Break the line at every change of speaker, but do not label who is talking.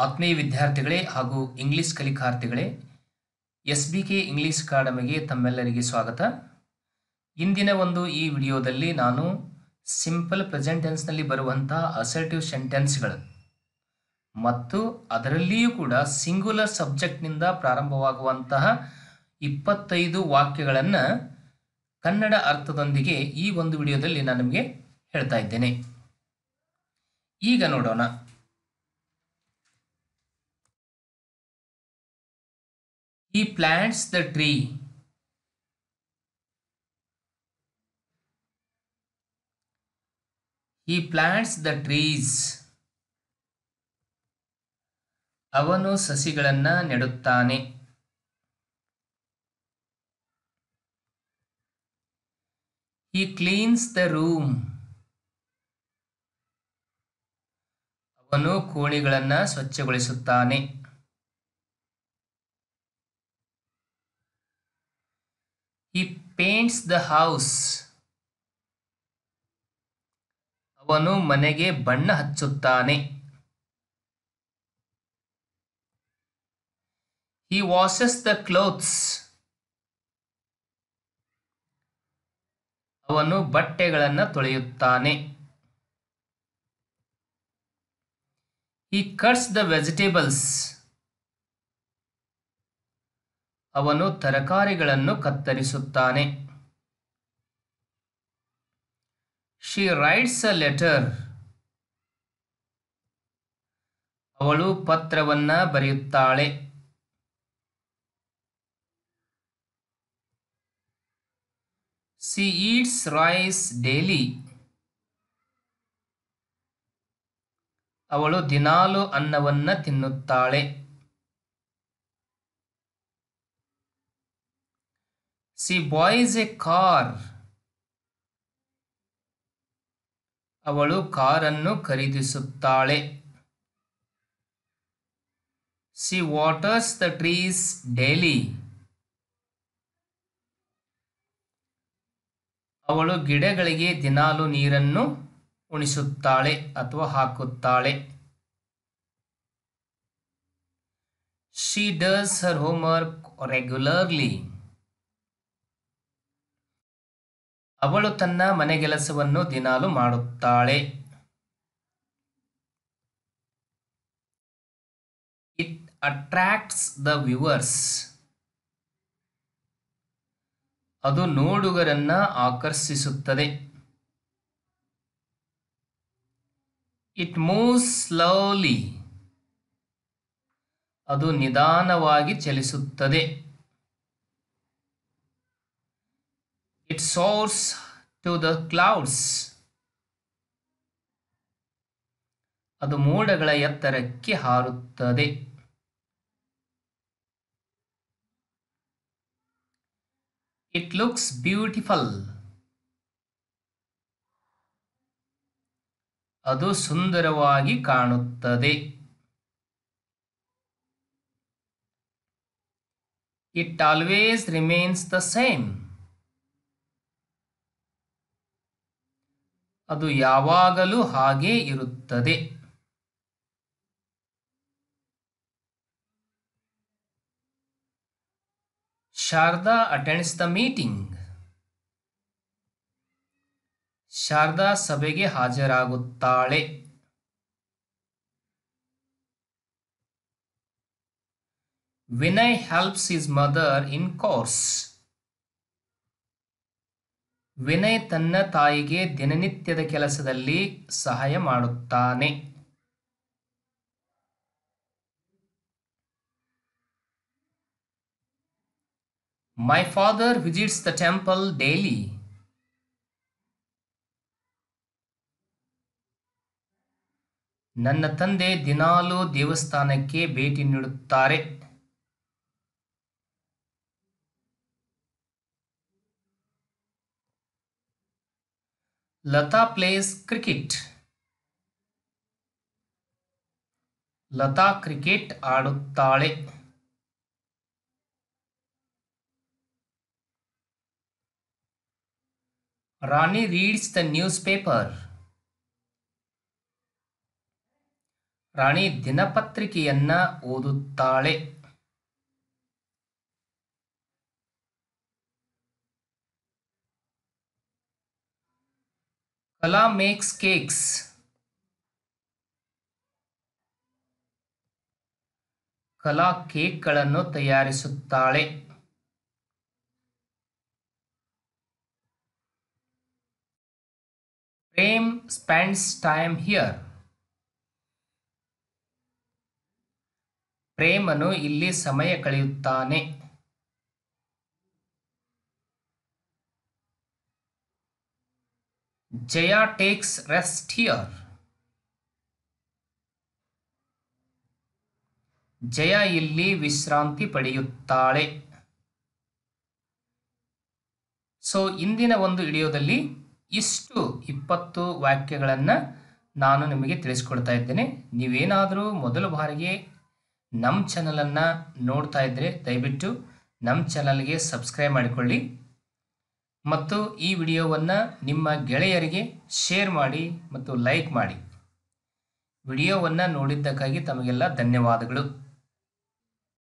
ಆತ್ಮೀಯ ವಿದ್ಯಾರ್ಥಿಗಳೇ ಹಾಗೂ ಇಂಗ್ಲಿಷ್ ಕಲಿಕಾರ್ಥಿಗಳೇ, SBK ಇಂಗ್ಲಿಷ್ ಅಕಾಡೆಮಿಗೆ ತಮ್ಮೆಲ್ಲರಿಗೆ ಸ್ವಾಗತ. ಇಂದಿನ ಈ ವಿಡಿಯೋದಲ್ಲಿ ನಾನು ಸಿಂಪಲ್ ಪ್ರೆಸೆಂಟ್ ಟೆನ್ಸ್ನಲ್ಲಿ ಬರುವಂತಹ ಅಸರ್ಟಿವ್ ಸೆಂಟೆನ್ಸ್ಗಳು ಮತ್ತು ಅದರಲ್ಲಿಯೂ ಕೂಡ ಸಿಂಗುಲರ್ ಸಬ್ಜೆಕ್ಟ್ನಿಂದ ಪ್ರಾರಂಭವಾಗುವಂತಹ 25 ವಾಕ್ಯಗಳನ್ನು ಕನ್ನಡ ಅರ್ಥದೊಂದಿಗೆ ಈ ವಿಡಿಯೋದಲ್ಲಿ ನಾನು ನಿಮಗೆ ಹೇಳ್ತಾ ಇದ್ದೇನೆ. ಈಗ ನೋಡೋಣ. He plants the tree. He plants the trees. ಅವನು ಸಸಿಗಳನ್ನು ನೆಡುತ್ತಾನೆ. He cleans the room. ಅವನು ಕೋಣೆಗಳನ್ನು ಸ್ವಚ್ಛಗೊಳಿಸುತ್ತಾನೆ. He paints the house. ಅವನು ಮನೆಗೆ ಬಣ್ಣ ಹಚ್ಚುತ್ತಾನೆ. He washes the clothes. ಅವನು ಬಟ್ಟೆಗಳನ್ನು ತೊಳೆಯುತ್ತಾನೆ. He cuts the vegetables. ಅವನು ತರಕಾರಿಗಳನ್ನು ಕತ್ತರಿಸುತ್ತಾನೆ. She writes a letter. ಅವಳು ಪತ್ರವನ್ನು ಬರೆಯುತ್ತಾಳೆ. She eats rice daily. ಅವಳು ದಿನಾಲು ಅನ್ನವನ್ನು ತಿನ್ನುತ್ತಾಳೆ. She buys a car. ಅವಳು ಕಾರನ್ನು ಖರೀದಿಸುತ್ತಾಳೆ. She waters the trees daily. ಅವಳು ಗಿಡಗಳಿಗೆ ದಿನಾಲು ನೀರನ್ನು ಉಣಿಸುತ್ತಾಳೆ ಅಥವಾ ಹಾಕುತ್ತಾಳೆ. She does her homework regularly. ಅವಳು ತನ್ನ ಮನೆಗೆಲಸವನ್ನು ದಿನಾಲು ಮಾಡುತ್ತಾಳೆ. It attracts the viewers. ಅದು ನೋಡುಗರನ್ನು ಆಕರ್ಷಿಸುತ್ತದೆ. It moves slowly. ಅದು ನಿಧಾನವಾಗಿ ಚಲಿಸುತ್ತದೆ. It soars to the clouds. ಅದು ಮೋಡಗಳ ಎತ್ತರಕ್ಕೆ ಹಾರುತ್ತದೆ. It looks beautiful. ಅದು ಸುಂದರವಾಗಿ ಕಾಣುತ್ತದೆ. It always remains the same. ಅದು ಯಾವಾಗಲೂ ಹಾಗೇ ಇರುತ್ತದೆ. Sharada attends the meeting. Sharada ಸಭೆಗೆ ಹಾಜರಾಗುತ್ತಾಳೆ. Vinay helps his mother in chores. Vinay ತನ್ನ ತಾಯಿಗೆ ದಿನನಿತ್ಯದ ಕೆಲಸದಲ್ಲಿ ಸಹಾಯ ಮಾಡುತ್ತಾನೆ. My father visits the temple daily. ನನ್ನ ತಂದೆ ದಿನಾಲೂ ದೇವಸ್ಥಾನಕ್ಕೆ ಭೇಟಿ ನೀಡುತ್ತಾರೆ. Lata plays cricket. Lata cricket ಆಡುತ್ತಾಳೆ. Rani reads the newspaper. Rani ದಿನಪತ್ರಿಕೆಯನ್ನ ಓದುತ್ತಾಳೆ. Kala makes cakes. ಕಲಾ ಕೇಕ್ಗಳನ್ನು ತಯಾರಿಸುತ್ತಾಳೆ. Prem spends time here. ಪ್ರೇಮನು ಇಲ್ಲಿ ಸಮಯ ಕಳೆಯುತ್ತಾನೆ. Jaya takes rest here. Jaya ಇಲ್ಲಿ ವಿಶ್ರಾಂತಿ ಪಡೆಯುತ್ತಾಳೆ. ಸೊ ಇಂದಿನ ಒಂದು ವಿಡಿಯೋದಲ್ಲಿ ಇಷ್ಟು 20 ವಾಕ್ಯಗಳನ್ನು ನಾನು ನಿಮಗೆ ತಿಳಿಸ್ಕೊಡ್ತಾ ಇದ್ದೇನೆ. ನೀವೇನಾದರೂ ಮೊದಲ ಬಾರಿಗೆ ನಮ್ಮ ಚಾನಲನ್ನು ನೋಡ್ತಾ ಇದ್ದರೆ ದಯವಿಟ್ಟು ನಮ್ಮ ಚಾನಲ್ಗೆ ಸಬ್ಸ್ಕ್ರೈಬ್ ಮಾಡಿಕೊಳ್ಳಿ ಮತ್ತು ಈ ವಿಡಿಯೋವನ್ನು ನಿಮ್ಮ ಗೆಳೆಯರಿಗೆ ಶೇರ್ ಮಾಡಿ ಮತ್ತು ಲೈಕ್ ಮಾಡಿ. ವಿಡಿಯೋವನ್ನು ನೋಡಿದ್ದಕ್ಕಾಗಿ ತಮಗೆಲ್ಲ ಧನ್ಯವಾದಗಳು.